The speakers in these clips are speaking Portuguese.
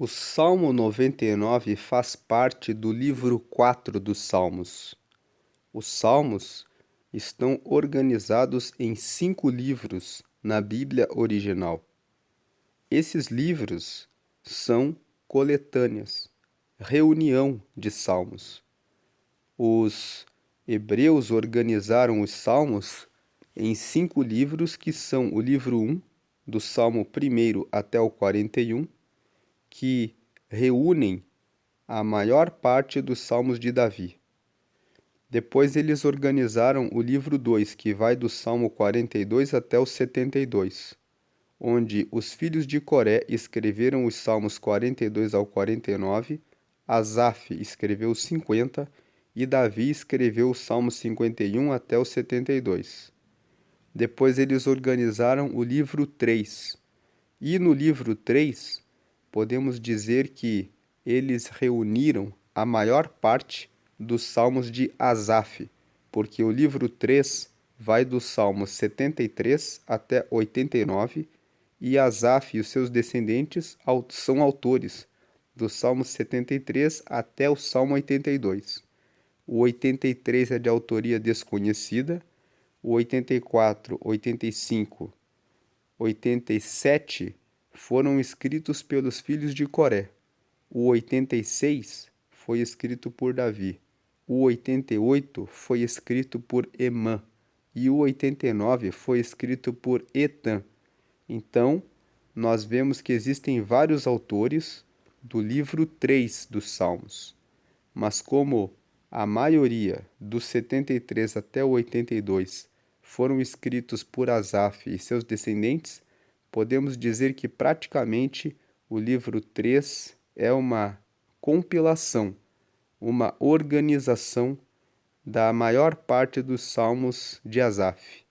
O Salmo 99 faz parte do livro 4 dos Salmos. Os Salmos estão organizados em 5 livros na Bíblia original. Esses livros são coletâneas, reunião de salmos. Os hebreus organizaram os Salmos em 5 livros, que são o livro 1, do Salmo 1 até o 41, que reúnem a maior parte dos Salmos de Davi. Depois eles organizaram o livro 2, que vai do Salmo 42 até o 72, onde os filhos de Coré escreveram os Salmos 42 ao 49, Asaf escreveu os 50 e Davi escreveu o Salmo 51 até o 72. Depois eles organizaram o livro 3. E no livro 3, podemos dizer que eles reuniram a maior parte dos salmos de Asaf, porque o livro 3 vai do Salmo 73 até 89, e Asaf e os seus descendentes são autores do Salmo 73 até o Salmo 82. O 83 é de autoria desconhecida, o 84, 85, 87 foram escritos pelos filhos de Coré. O 86 foi escrito por Davi. O 88 foi escrito por Emã. E o 89 foi escrito por Etan. Então, nós vemos que existem vários autores do livro 3 dos Salmos. Mas como a maioria dos 73 até o 82 foram escritos por Asaf e seus descendentes, podemos dizer que praticamente o livro 3 é uma compilação, uma organização da maior parte dos salmos de Asaf.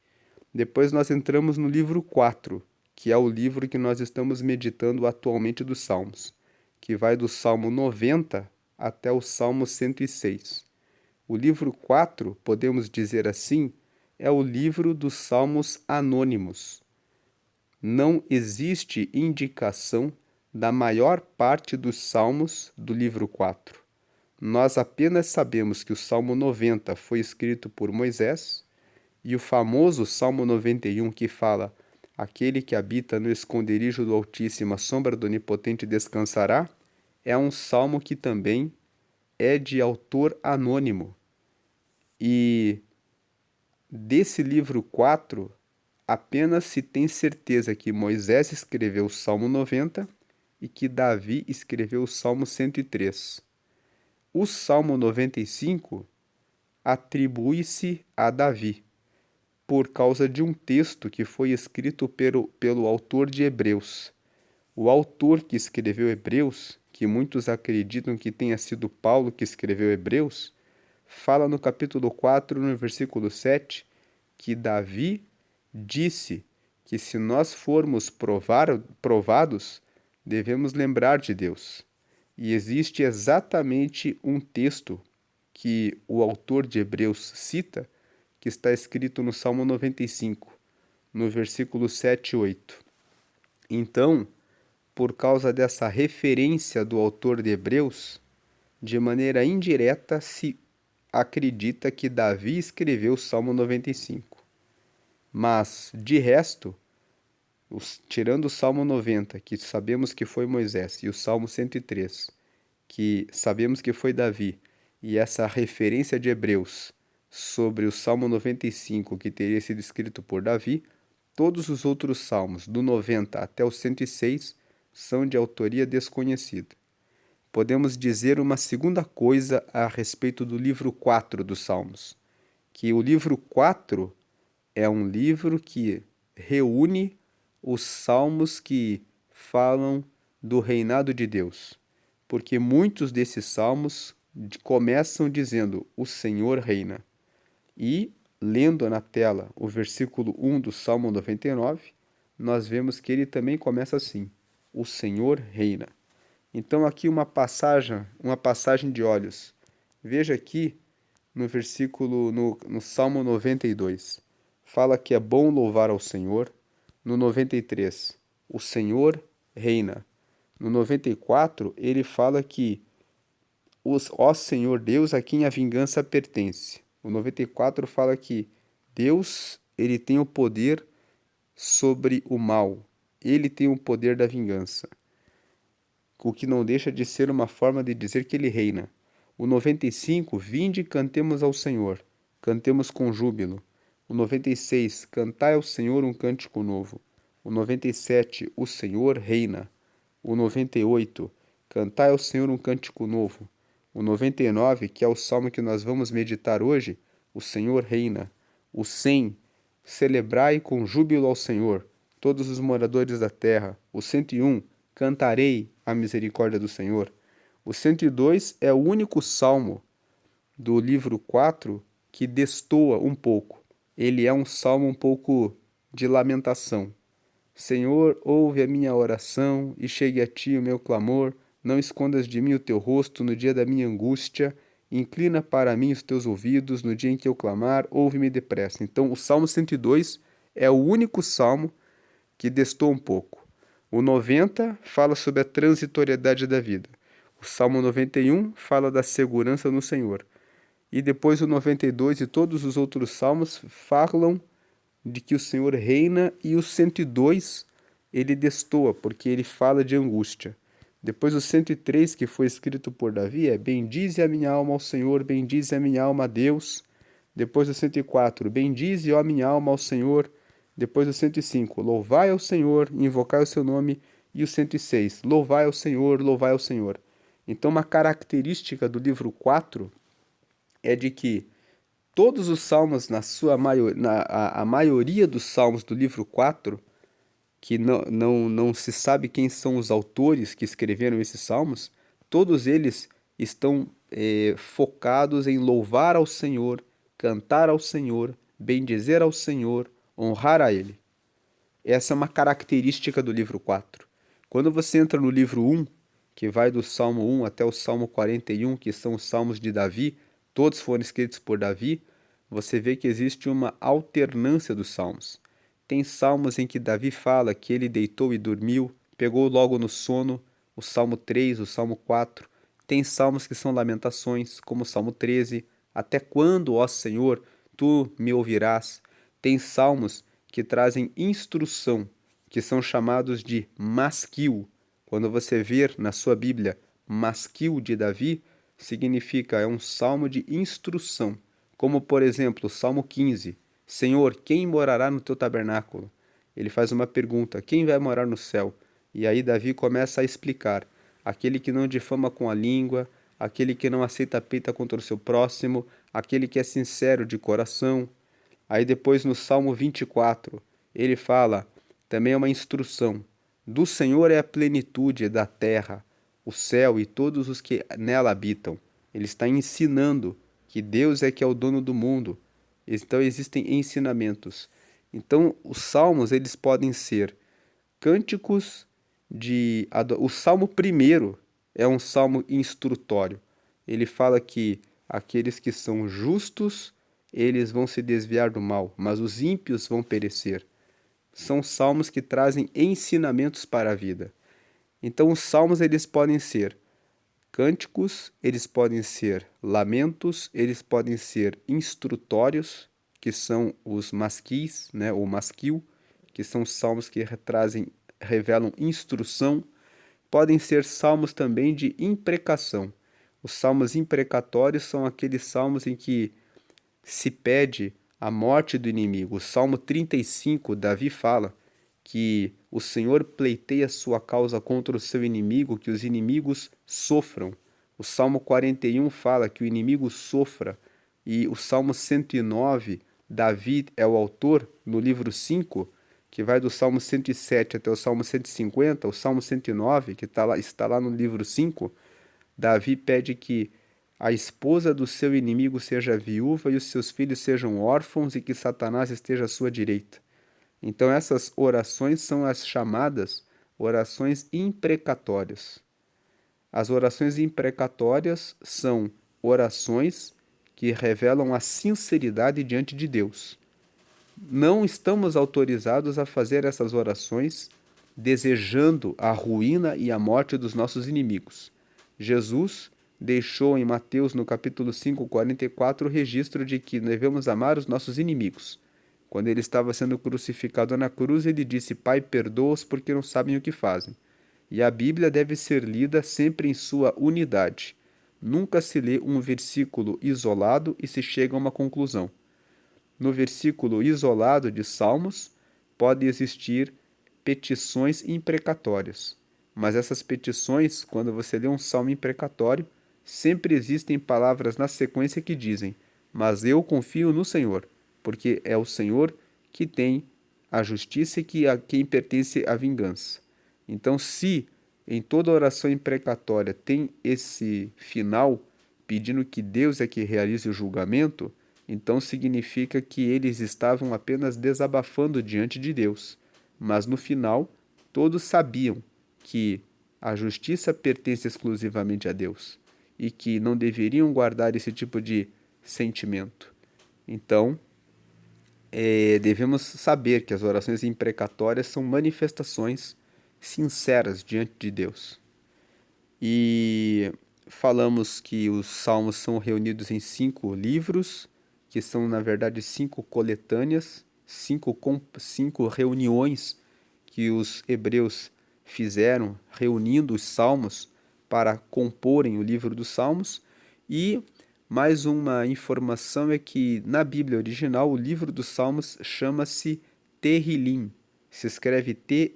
Depois nós entramos no livro 4, que é o livro que nós estamos meditando atualmente dos salmos, que vai do Salmo 90 até o Salmo 106. O livro 4, podemos dizer assim, é o livro dos salmos anônimos. Não existe indicação da maior parte dos salmos do livro 4. Nós apenas sabemos que o Salmo 90 foi escrito por Moisés, e o famoso Salmo 91, que fala: Aquele que habita no esconderijo do Altíssimo, a sombra do Onipotente descansará, é um salmo que também é de autor anônimo. E desse livro 4, apenas se tem certeza que Moisés escreveu o Salmo 90 e que Davi escreveu o Salmo 103. O Salmo 95 atribui-se a Davi, por causa de um texto que foi escrito pelo autor de Hebreus. O autor que escreveu Hebreus, que muitos acreditam que tenha sido Paulo que escreveu Hebreus, fala no capítulo 4, no versículo 7, que Davi disse que se nós formos provados, devemos lembrar de Deus. E existe exatamente um texto que o autor de Hebreus cita, que está escrito no Salmo 95, no versículo 7 e 8. Então, por causa dessa referência do autor de Hebreus, de maneira indireta se acredita que Davi escreveu o Salmo 95. Mas, de resto, tirando o Salmo 90, que sabemos que foi Moisés, e o Salmo 103, que sabemos que foi Davi, e essa referência de Hebreus sobre o Salmo 95, que teria sido escrito por Davi, todos os outros salmos, do 90 até o 106, são de autoria desconhecida. Podemos dizer uma segunda coisa a respeito do livro 4 dos Salmos, que o livro 4 é um livro que reúne os salmos que falam do reinado de Deus, porque muitos desses salmos começam dizendo: O Senhor reina. E, lendo na tela o versículo 1 do Salmo 99, nós vemos que ele também começa assim: O Senhor reina. Então aqui uma passagem de olhos. Veja aqui no versículo, no Salmo 92. Fala que é bom louvar ao Senhor. No 93, o Senhor reina. No 94, ele fala que ó Senhor Deus, a quem a vingança pertence. O 94 fala que Deus, ele tem o poder sobre o mal. Ele tem o poder da vingança, o que não deixa de ser uma forma de dizer que ele reina. O 95, vinde e cantemos ao Senhor, cantemos com júbilo. O 96, cantai ao Senhor um cântico novo. O 97, o Senhor reina. O 98, cantai ao Senhor um cântico novo. O 99, que é o salmo que nós vamos meditar hoje, o Senhor reina. O 100, celebrai com júbilo ao Senhor, todos os moradores da terra. O 101, cantarei a misericórdia do Senhor. O 102 é o único salmo do livro 4 que destoa um pouco. Ele é um salmo um pouco de lamentação. Senhor, ouve a minha oração e chegue a ti o meu clamor. Não escondas de mim o teu rosto no dia da minha angústia. Inclina para mim os teus ouvidos no dia em que eu clamar, ouve-me depressa. Então, o Salmo 102 é o único salmo que destoa um pouco. O 90 fala sobre a transitoriedade da vida. O Salmo 91 fala da segurança no Senhor. E depois o 92 e todos os outros salmos falam de que o Senhor reina, e o 102 ele destoa, porque ele fala de angústia. Depois o 103, que foi escrito por Davi, é bendize a minha alma ao Senhor, bendize a minha alma a Deus. Depois o 104, bendize, ó minha alma, ao Senhor. Depois o 105, louvai ao Senhor, invocai o seu nome. E o 106, louvai ao Senhor, louvai ao Senhor. Então, uma característica do livro 4 é de que todos os salmos, a maioria dos salmos do livro 4, que não se sabe quem são os autores que escreveram esses salmos, todos eles estão focados em louvar ao Senhor, cantar ao Senhor, bendizer ao Senhor, honrar a Ele. Essa é uma característica do livro 4. Quando você entra no livro 1, que vai do Salmo 1 até o Salmo 41, que são os salmos de Davi, todos foram escritos por Davi, você vê que existe uma alternância dos salmos. Tem salmos em que Davi fala que ele deitou e dormiu, pegou logo no sono, o Salmo 3, o Salmo 4. Tem salmos que são lamentações, como o Salmo 13, até quando, ó Senhor, tu me ouvirás? Tem salmos que trazem instrução, que são chamados de masquil. Quando você ver na sua Bíblia masquil de Davi, significa é um salmo de instrução, como por exemplo o Salmo 15. Senhor, quem morará no teu tabernáculo? Ele faz uma pergunta: quem vai morar no céu? E aí Davi começa a explicar: aquele que não difama com a língua, aquele que não aceita peita contra o seu próximo, aquele que é sincero de coração. Aí depois no Salmo 24, ele fala, também é uma instrução: do Senhor é a plenitude da terra, o céu e todos os que nela habitam. Ele está ensinando que Deus é que é o dono do mundo. Então existem ensinamentos. Então os salmos eles podem ser cânticos o salmo primeiro é um salmo instrutório. Ele fala que aqueles que são justos, eles vão se desviar do mal, mas os ímpios vão perecer. São salmos que trazem ensinamentos para a vida. Então os salmos eles podem ser cânticos, eles podem ser lamentos, eles podem ser instrutórios, que são os masquis, né, ou masquil, que são salmos que revelam instrução. Podem ser salmos também de imprecação. Os salmos imprecatórios são aqueles salmos em que se pede a morte do inimigo. O Salmo 35, Davi fala que o Senhor pleiteia sua causa contra o seu inimigo, que os inimigos sofram. O Salmo 41 fala que o inimigo sofra. E o Salmo 109, Davi é o autor, no livro 5, que vai do Salmo 107 até o Salmo 150, o Salmo 109, que está lá no livro 5, Davi pede que a esposa do seu inimigo seja viúva e os seus filhos sejam órfãos e que Satanás esteja à sua direita. Então essas orações são as chamadas orações imprecatórias. As orações imprecatórias são orações que revelam a sinceridade diante de Deus. Não estamos autorizados a fazer essas orações desejando a ruína e a morte dos nossos inimigos. Jesus deixou em Mateus, no capítulo 5, 44, o registro de que devemos amar os nossos inimigos. Quando ele estava sendo crucificado na cruz, ele disse: Pai, perdoa-os porque não sabem o que fazem. E a Bíblia deve ser lida sempre em sua unidade. Nunca se lê um versículo isolado e se chega a uma conclusão. No versículo isolado de Salmos, pode existir petições imprecatórias. Mas essas petições, quando você lê um salmo imprecatório, sempre existem palavras na sequência que dizem: Mas eu confio no Senhor, porque é o Senhor que tem a justiça e a quem pertence a vingança. Então, se em toda oração imprecatória tem esse final, pedindo que Deus é que realize o julgamento, então significa que eles estavam apenas desabafando diante de Deus. Mas no final, todos sabiam que a justiça pertence exclusivamente a Deus e que não deveriam guardar esse tipo de sentimento. Então, devemos saber que as orações imprecatórias são manifestações sinceras diante de Deus. E falamos que os salmos são reunidos em 5 livros, que são, na verdade, 5 coletâneas, 5 reuniões que os hebreus fizeram, reunindo os salmos para comporem o livro dos Salmos. E mais uma informação é que na Bíblia original o livro dos Salmos chama-se Tehillim. Se escreve Tehillim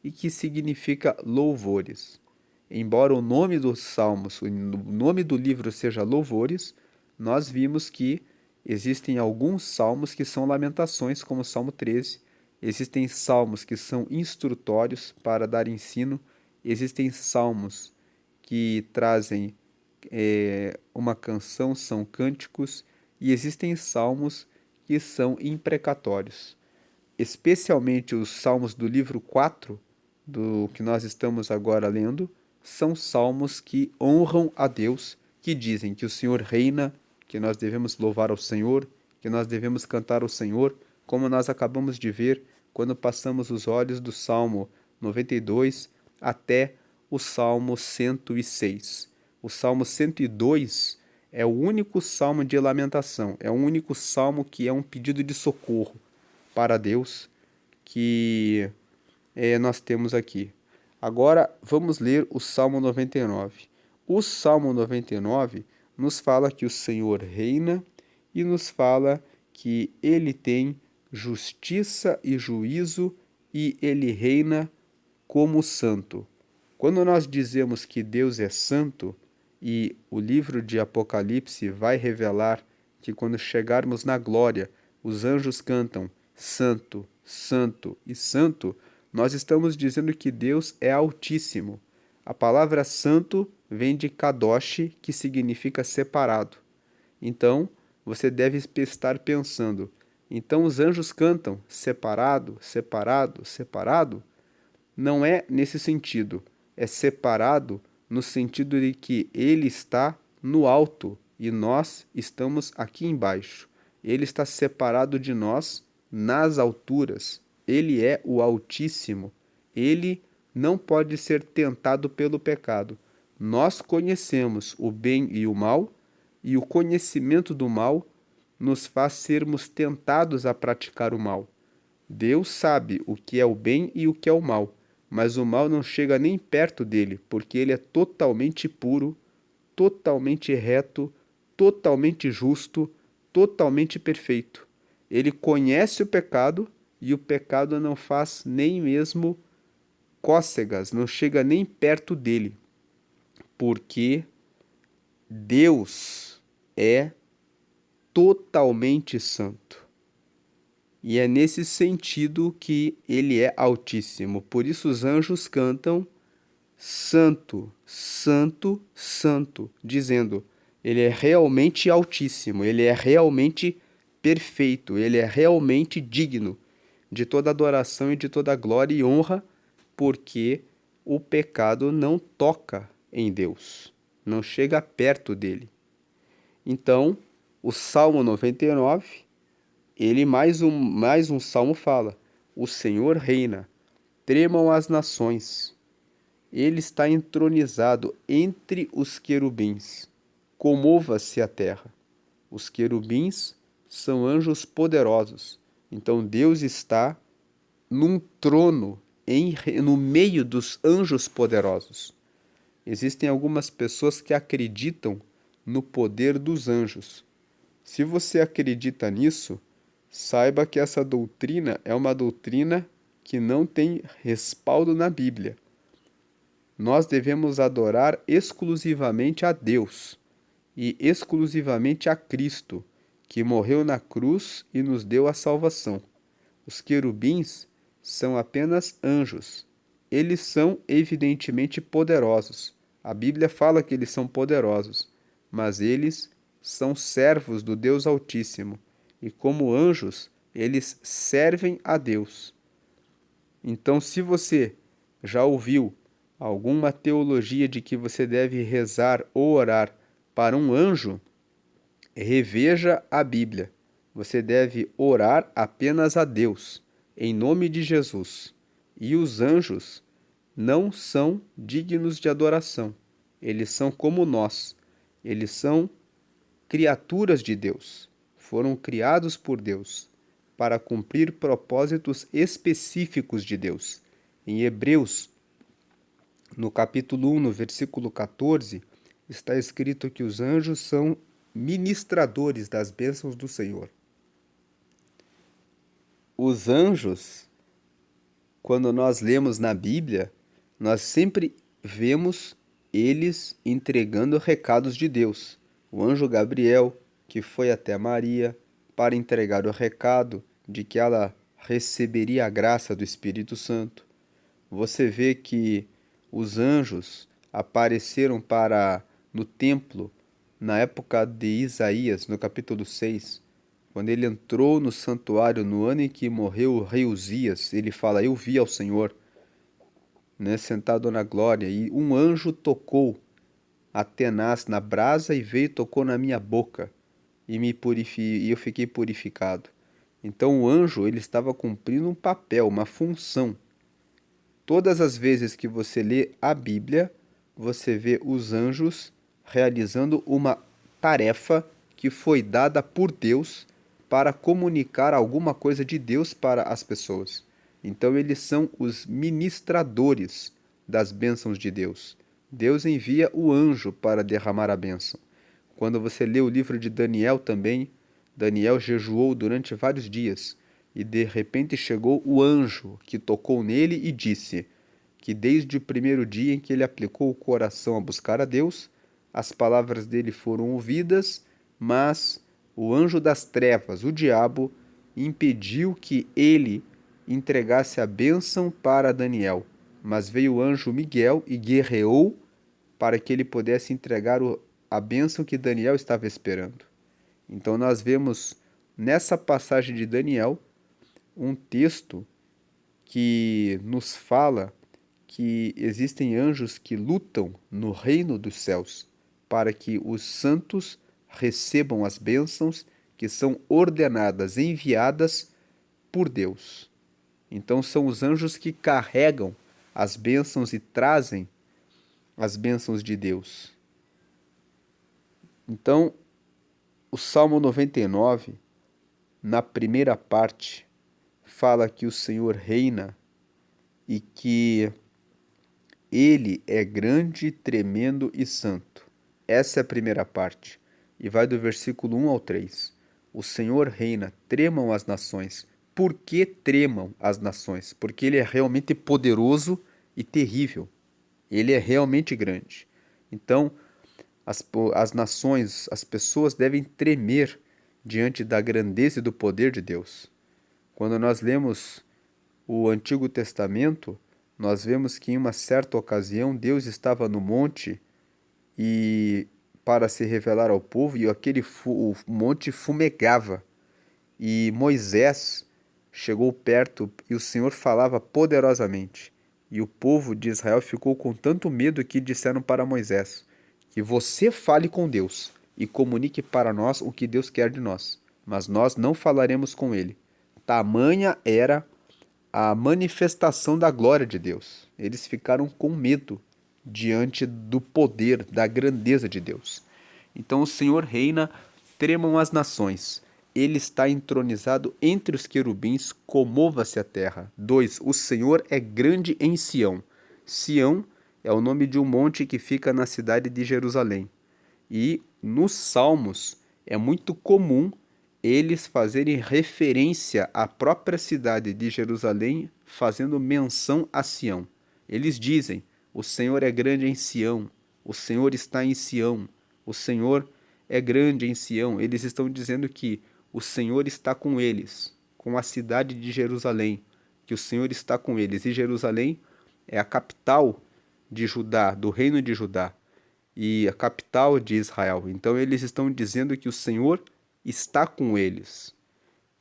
e que significa louvores. Embora o nome dos Salmos, o nome do livro seja Louvores, nós vimos que existem alguns salmos que são lamentações, como o Salmo 13. Existem salmos que são instrutórios para dar ensino. Existem salmos que trazem uma canção, são cânticos. E existem salmos que são imprecatórios. Especialmente os salmos do livro 4, do que nós estamos agora lendo, são salmos que honram a Deus, que dizem que o Senhor reina, que nós devemos louvar ao Senhor, que nós devemos cantar ao Senhor, como nós acabamos de ver quando passamos os olhos do Salmo 92 até o Salmo 106. O Salmo 102 é o único salmo de lamentação, é o único salmo que é um pedido de socorro para Deus que nós temos aqui. Agora vamos ler o Salmo 99. O Salmo 99 nos fala que o Senhor reina e nos fala que ele tem justiça e juízo e ele reina como santo. Quando nós dizemos que Deus é santo, e o livro de Apocalipse vai revelar que quando chegarmos na glória, os anjos cantam Santo, Santo e Santo, nós estamos dizendo que Deus é altíssimo. A palavra santo vem de kadosh, que significa separado. Então, você deve estar pensando, então os anjos cantam separado, separado, separado? Não é nesse sentido, é separado no sentido de que ele está no alto e nós estamos aqui embaixo. Ele está separado de nós nas alturas. Ele é o Altíssimo. Ele não pode ser tentado pelo pecado. Nós conhecemos o bem e o mal, e o conhecimento do mal nos faz sermos tentados a praticar o mal. Deus sabe o que é o bem e o que é o mal, mas o mal não chega nem perto dele, porque ele é totalmente puro, totalmente reto, totalmente justo, totalmente perfeito. Ele conhece o pecado e o pecado não faz nem mesmo cócegas, não chega nem perto dele, porque Deus é totalmente santo. E é nesse sentido que ele é altíssimo. Por isso os anjos cantam Santo, Santo, Santo, dizendo: ele é realmente altíssimo, ele é realmente perfeito, ele é realmente digno de toda adoração e de toda glória e honra, porque o pecado não toca em Deus, não chega perto dele. Então, o Salmo 99, ele mais um salmo fala: O Senhor reina, tremam as nações. Ele está entronizado entre os querubins. Comova-se a terra. Os querubins são anjos poderosos. Então Deus está num trono no meio dos anjos poderosos. Existem algumas pessoas que acreditam no poder dos anjos. Se você acredita nisso, saiba que essa doutrina é uma doutrina que não tem respaldo na Bíblia. Nós devemos adorar exclusivamente a Deus e exclusivamente a Cristo, que morreu na cruz e nos deu a salvação. Os querubins são apenas anjos. Eles são evidentemente poderosos. A Bíblia fala que eles são poderosos, mas eles são servos do Deus Altíssimo. E como anjos, eles servem a Deus. Então, se você já ouviu alguma teologia de que você deve rezar ou orar para um anjo, reveja a Bíblia. Você deve orar apenas a Deus, em nome de Jesus. E os anjos não são dignos de adoração. Eles são como nós. Eles são criaturas de Deus. Foram criados por Deus para cumprir propósitos específicos de Deus. Em Hebreus, no capítulo 1, no versículo 14, está escrito que os anjos são ministradores das bênçãos do Senhor. Os anjos, quando nós lemos na Bíblia, nós sempre vemos eles entregando recados de Deus. O anjo Gabriel, que foi até Maria para entregar o recado de que ela receberia a graça do Espírito Santo. Você vê que os anjos apareceram no templo na época de Isaías, no capítulo 6, quando ele entrou no santuário no ano em que morreu o rei Uzias. Ele fala: eu vi ao Senhor, né, sentado na glória, e um anjo tocou a tenaz na brasa e veio e tocou na minha boca e eu fiquei purificado. Então o anjo, ele estava cumprindo um papel, uma função. Todas as vezes que você lê a Bíblia, você vê os anjos realizando uma tarefa que foi dada por Deus para comunicar alguma coisa de Deus para as pessoas. Então eles são os ministradores das bênçãos de Deus. Deus envia o anjo para derramar a bênção. Quando você lê o livro de Daniel também, Daniel jejuou durante vários dias e de repente chegou o anjo que tocou nele e disse que desde o primeiro dia em que ele aplicou o coração a buscar a Deus, as palavras dele foram ouvidas, mas o anjo das trevas, o diabo, impediu que ele entregasse a bênção para Daniel. Mas veio o anjo Miguel e guerreou para que ele pudesse entregar a bênção que Daniel estava esperando. Então nós vemos nessa passagem de Daniel um texto que nos fala que existem anjos que lutam no reino dos céus para que os santos recebam as bênçãos que são ordenadas, enviadas por Deus. Então são os anjos que carregam as bênçãos e trazem as bênçãos de Deus. Então, o Salmo 99, na primeira parte, fala que o Senhor reina e que Ele é grande, tremendo e santo. Essa é a primeira parte. E vai do versículo 1 ao 3. O Senhor reina, tremam as nações. Por que tremam as nações? Porque Ele é realmente poderoso e terrível. Ele é realmente grande. Então, as nações, as pessoas devem tremer diante da grandeza e do poder de Deus. Quando nós lemos o Antigo Testamento, nós vemos que em uma certa ocasião Deus estava no monte e para se revelar ao povo, e o monte fumegava. E Moisés chegou perto e o Senhor falava poderosamente. E o povo de Israel ficou com tanto medo que disseram para Moisés que você fale com Deus e comunique para nós o que Deus quer de nós, mas nós não falaremos com ele. Tamanha era a manifestação da glória de Deus. Eles ficaram com medo diante do poder, da grandeza de Deus. Então o Senhor reina, tremam as nações. Ele está entronizado entre os querubins, comova-se a terra. 2. O Senhor é grande em Sião. Sião é o nome de um monte que fica na cidade de Jerusalém. E nos Salmos é muito comum eles fazerem referência à própria cidade de Jerusalém, fazendo menção a Sião. Eles dizem: o Senhor é grande em Sião, o Senhor está em Sião, o Senhor é grande em Sião. Eles estão dizendo que o Senhor está com eles, com a cidade de Jerusalém, que o Senhor está com eles. E Jerusalém é a capital de Judá, do reino de Judá, e a capital de Israel. Então eles estão dizendo que o Senhor está com eles.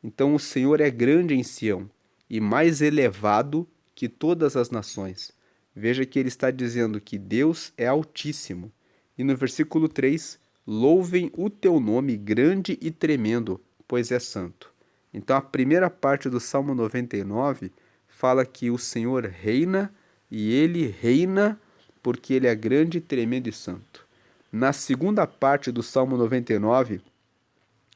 Então o Senhor é grande em Sião e mais elevado que todas as nações. Veja que ele está dizendo que Deus é altíssimo. E no versículo 3, louvem o teu nome grande e tremendo, pois é santo. Então a primeira parte do Salmo 99 fala que o Senhor reina e ele reina porque ele é grande, tremendo e santo. Na segunda parte do Salmo 99,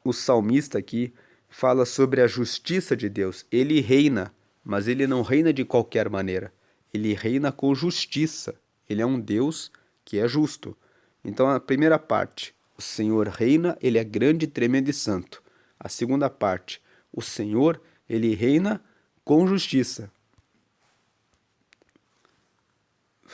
o salmista aqui fala sobre a justiça de Deus. Ele reina, mas ele não reina de qualquer maneira. Ele reina com justiça. Ele é um Deus que é justo. Então, a primeira parte, o Senhor reina, ele é grande, tremendo e santo. A segunda parte, o Senhor, ele reina com justiça.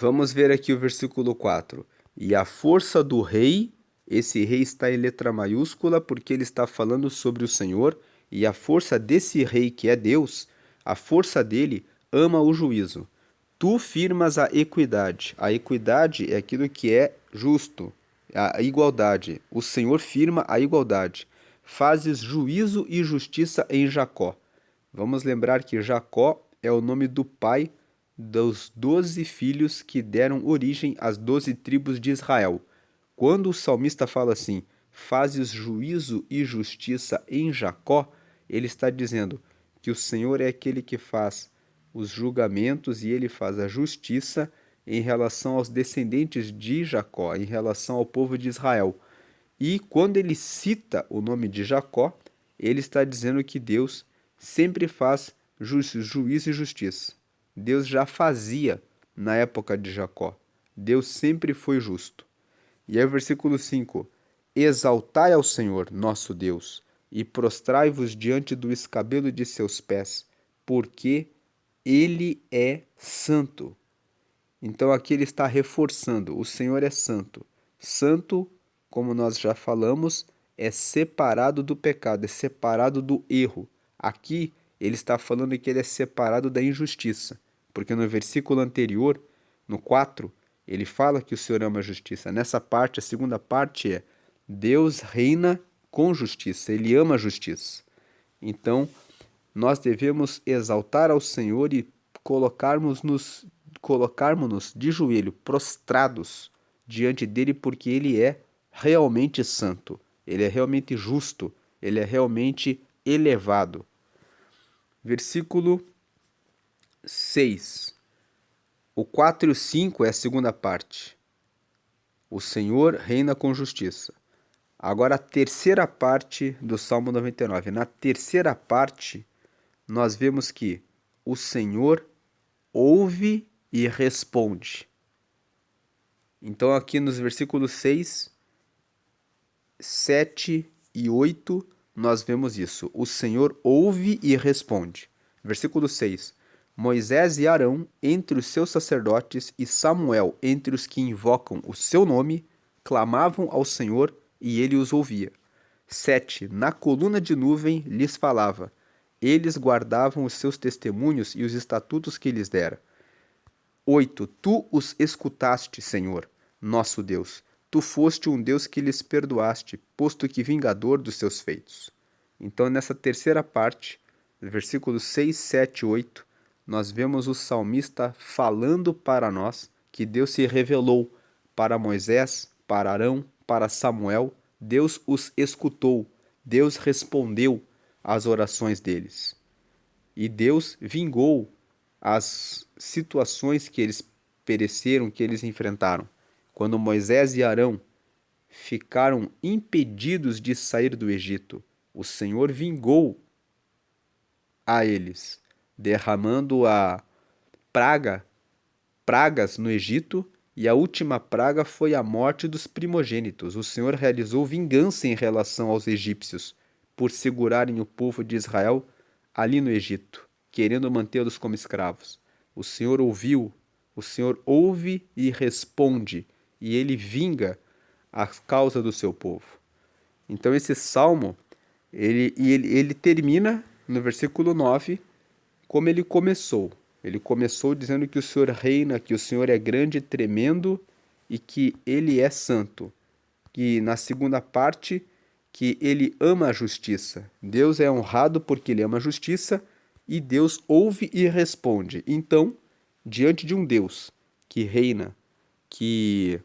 Vamos ver aqui o versículo 4. E a força do rei, esse rei está em letra maiúscula porque ele está falando sobre o Senhor, e a força desse rei que é Deus, a força dele ama o juízo. Tu firmas a equidade. A equidade é aquilo que é justo, a igualdade. O Senhor firma a igualdade. Fazes juízo e justiça em Jacó. Vamos lembrar que Jacó é o nome do pai dos 12 filhos que deram origem às 12 tribos de Israel. Quando o salmista fala assim, fazes juízo e justiça em Jacó, ele está dizendo que o Senhor é aquele que faz os julgamentos e ele faz a justiça em relação aos descendentes de Jacó, em relação ao povo de Israel. E quando ele cita o nome de Jacó, ele está dizendo que Deus sempre faz juízo e justiça. Deus já fazia na época de Jacó. Deus sempre foi justo. E aí o versículo 5: exaltai ao Senhor, nosso Deus, e prostrai-vos diante do escabelo de seus pés, porque ele é santo. Então aqui ele está reforçando, o Senhor é santo. Santo, como nós já falamos, é separado do pecado, é separado do erro. Aqui ele está falando que ele é separado da injustiça, porque no versículo anterior, no 4, ele fala que o Senhor ama a justiça. Nessa parte, a segunda parte é Deus reina com justiça, ele ama a justiça. Então, nós devemos exaltar ao Senhor e colocarmos-nos de joelho, prostrados diante dele, porque ele é realmente santo, ele é realmente justo, ele é realmente elevado. Versículo 6. O 4 e o 5 é a segunda parte. O Senhor reina com justiça. Agora a terceira parte do Salmo 99. Na terceira parte, nós vemos que o Senhor ouve e responde. Então aqui nos versículos 6, 7 e 8, nós vemos isso. O Senhor ouve e responde. Versículo 6. Moisés e Arão entre os seus sacerdotes e Samuel entre os que invocam o seu nome, clamavam ao Senhor e ele os ouvia. 7. Na coluna de nuvem lhes falava. Eles guardavam os seus testemunhos e os estatutos que lhes dera. 8. Tu os escutaste, Senhor, nosso Deus. Tu foste um Deus que lhes perdoaste, posto que vingador dos seus feitos. Então, nessa terceira parte, versículos 6, 7 e 8, nós vemos o salmista falando para nós que Deus se revelou para Moisés, para Arão, para Samuel. Deus os escutou, Deus respondeu às orações deles. E Deus vingou as situações que eles pereceram, que eles enfrentaram. Quando Moisés e Arão ficaram impedidos de sair do Egito, o Senhor vingou a eles, derramando a praga, pragas no Egito, e a última praga foi a morte dos primogênitos. O Senhor realizou vingança em relação aos egípcios por segurarem o povo de Israel ali no Egito, querendo mantê-los como escravos. O Senhor ouviu, o Senhor ouve e responde, e ele vinga a causa do seu povo. Então esse salmo, ele termina no versículo 9 como ele começou. Ele começou dizendo que o Senhor reina, que o Senhor é grande e tremendo e que ele é santo. Que na segunda parte, que ele ama a justiça. Deus é honrado porque ele ama a justiça e Deus ouve e responde. Então, diante de um Deus que reina, que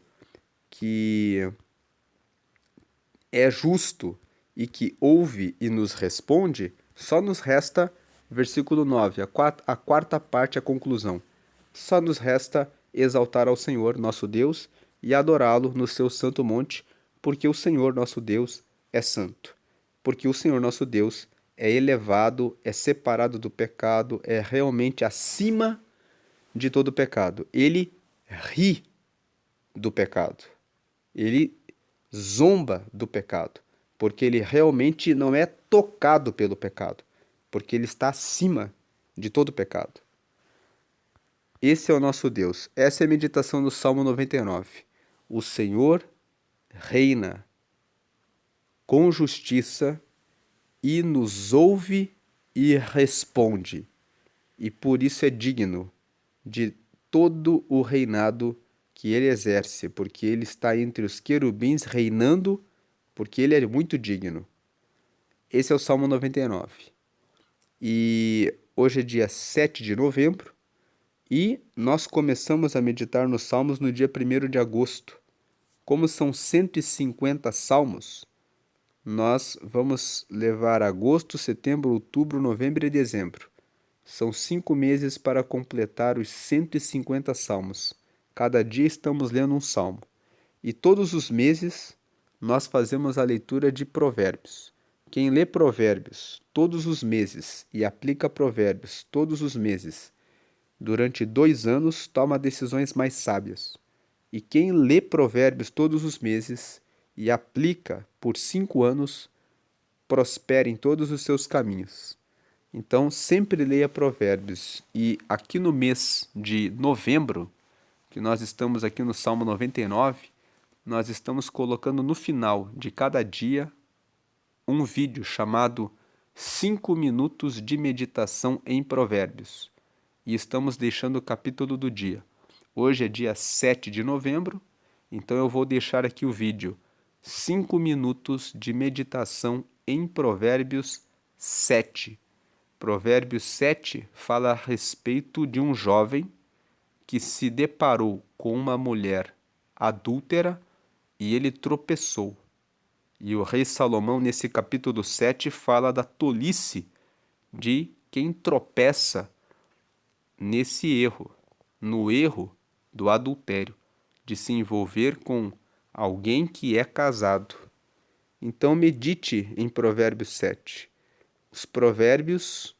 é justo e que ouve e nos responde, só nos resta, versículo 9, a quarta parte, a conclusão. Só nos resta exaltar ao Senhor, nosso Deus, e adorá-lo no seu santo monte, porque o Senhor, nosso Deus, é santo. Porque o Senhor, nosso Deus, é elevado, é separado do pecado, é realmente acima de todo pecado. Ele ri do pecado. Ele zomba do pecado, porque ele realmente não é tocado pelo pecado, porque ele está acima de todo pecado. Esse é o nosso Deus. Essa é a meditação do Salmo 99. O Senhor reina com justiça e nos ouve e responde, e por isso é digno de todo o reinado que ele exerce, porque ele está entre os querubins reinando, porque ele é muito digno. Esse é o Salmo 99. E hoje é dia 7 de novembro e nós começamos a meditar nos Salmos no dia 1º de agosto. Como são 150 salmos, nós vamos levar agosto, setembro, outubro, novembro e dezembro. São 5 meses para completar os 150 salmos. Cada dia estamos lendo um salmo. E todos os meses nós fazemos a leitura de Provérbios. Quem lê Provérbios todos os meses e aplica Provérbios todos os meses, durante 2 anos, toma decisões mais sábias. E quem lê Provérbios todos os meses e aplica por 5 anos, prospera em todos os seus caminhos. Então, sempre leia Provérbios. E aqui no mês de novembro, que nós estamos aqui no Salmo 99, nós estamos colocando no final de cada dia um vídeo chamado 5 minutos de meditação em Provérbios. E estamos deixando o capítulo do dia. Hoje é dia 7 de novembro, então eu vou deixar aqui o vídeo 5 minutos de meditação em Provérbios 7. Provérbios 7 fala a respeito de um jovem que se deparou com uma mulher adúltera e ele tropeçou. E o rei Salomão, nesse capítulo 7, fala da tolice de quem tropeça nesse erro, no erro do adultério, de se envolver com alguém que é casado. Então medite em Provérbios 7. Os provérbios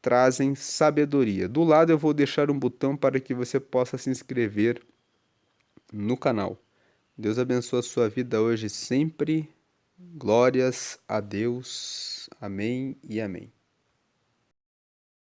trazem sabedoria. Do lado eu vou deixar um botão para que você possa se inscrever no canal. Deus abençoe a sua vida hoje e sempre. Glórias a Deus. Amém e amém.